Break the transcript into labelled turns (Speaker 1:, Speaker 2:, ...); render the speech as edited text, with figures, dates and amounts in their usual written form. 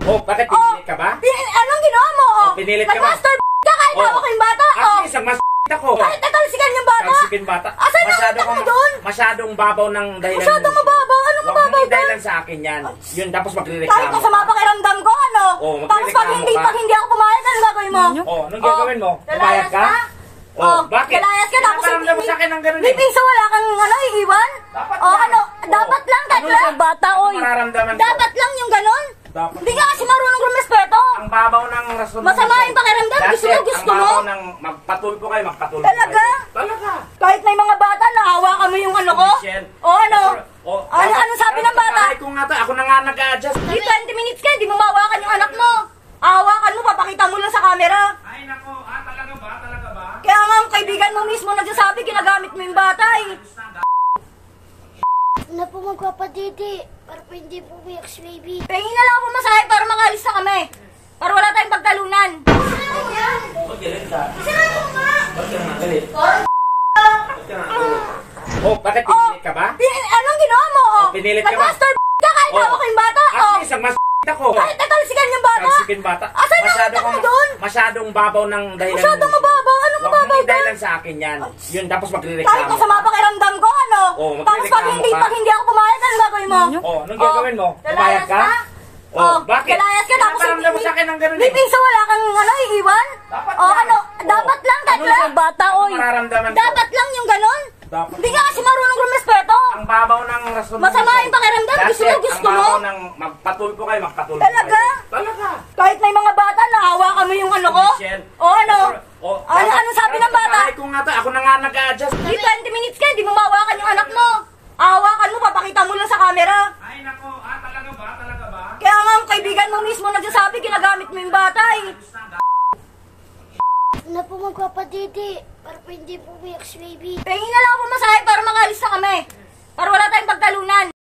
Speaker 1: Oh, bakit pinilit ka ba?
Speaker 2: Anong ginawa mo?
Speaker 1: Pinilit ka ba?
Speaker 2: Nag-master ka kahit hawak ko yung bata.
Speaker 1: At least, ang ako.
Speaker 2: Kahit natalsikan yung bata.
Speaker 1: Talsikin bata.
Speaker 2: Asan yung utak mo doon?
Speaker 1: Masyadong babaw ng dahilan.
Speaker 2: Masyadong mababaw? Anong mababaw
Speaker 1: Huwag
Speaker 2: doon?
Speaker 1: dahilan sa akin yan. Yun, tapos magre-reklamo.
Speaker 2: Kahit masama pakiramdam ko, ano? Tapos pag hindi ako pumayag, anong gagawin mo?
Speaker 1: Anong gagawin mo? Pumayag ka? Bakit?
Speaker 2: Kalayas ka, tapos
Speaker 1: Nakaramdam mo sa akin ng ganun
Speaker 2: may piso wala kang iiwan? Dapat lang, kahit lang. Bata, oy. Dapat lang yung ganun. Hindi ka kasi marunong rumespeto.
Speaker 1: Ang babaw ng rason.
Speaker 2: Masama yung pakiramdam, gusto mo?
Speaker 1: Ang babaw ng magpatulpo kayo.
Speaker 2: Talaga?
Speaker 1: Talaga.
Speaker 2: Kahit may mga bata, naawa ka mo yung ano ko? Ano sabi ng bata?
Speaker 1: Ako na nga nag-a-adjust.
Speaker 2: Di 20 minutes ka, di mo mawakan yung anak mo. Awakan mo, papakita mo lang sa camera.
Speaker 1: Ay nako, talaga ba?
Speaker 2: Kaya nga ang kaibigan mo mismo nagsasabi, ginagamit mo yung bata eh.
Speaker 3: Na po magpapadidi para po hindi po umiyak si baby.
Speaker 2: Pahingin na lang ako masahe para makalis na kami. Para wala tayong pagtalunan.
Speaker 1: Huwag galit ka. Huwag ka nga galit. Bakit pinilit ka ba?
Speaker 2: Anong ginawa mo?
Speaker 1: Pinilit ka ba?
Speaker 2: Nag-master ka kahit hawak ko yung bata.
Speaker 1: At least, ang ako.
Speaker 2: Kahit natalsikan yung bata.
Speaker 1: Talsikin bata.
Speaker 2: Asan yung utak mo doon?
Speaker 1: Masyadong babaw ng dahilan.
Speaker 2: Masyadong mababaw? Anong mababaw
Speaker 1: Huwag
Speaker 2: doon?
Speaker 1: dahilan sa akin yan. Yun, tapos magre-reklamo.
Speaker 2: Kahit masama pakiramdam ko, ano? Tapos pag hindi ako pumayag, anong gagawin mo?
Speaker 1: Anong gagawin mo? Pumayag ka? Bakit?
Speaker 2: Kalayas ka, tapos
Speaker 1: Nakaramdam mo sa akin ng ganun
Speaker 2: may piso wala kang iiwan? Dapat lang, kahit lang. Bata, oy. Dapat lang yung ganun. Hindi ka kasi marunong rumespeto.
Speaker 1: Ang babaw ng rason.
Speaker 2: Masama yung pakiramdam, gusto mo?
Speaker 1: Ang babaw ng magpatulpo kayo.
Speaker 2: Talaga?
Speaker 1: Talaga.
Speaker 2: Kahit may mga bata, naawa ka mo yung ano ko? Ano sabi ng bata?
Speaker 1: Ako na nga nag-a-adjust.
Speaker 2: Di 20 minutes ka, di mo mawakan yung anak mo. Awakan mo, papakita mo lang sa camera.
Speaker 1: Ay nako, talaga ba?
Speaker 2: Kaya nga ang kaibigan mo mismo nagsasabi, ginagamit mo yung bata eh.
Speaker 3: Na po magpapadidi para po hindi po umiyak si baby.
Speaker 2: Pahingin na lang ako masahe para makalis na kami. Para wala tayong pagtalunan.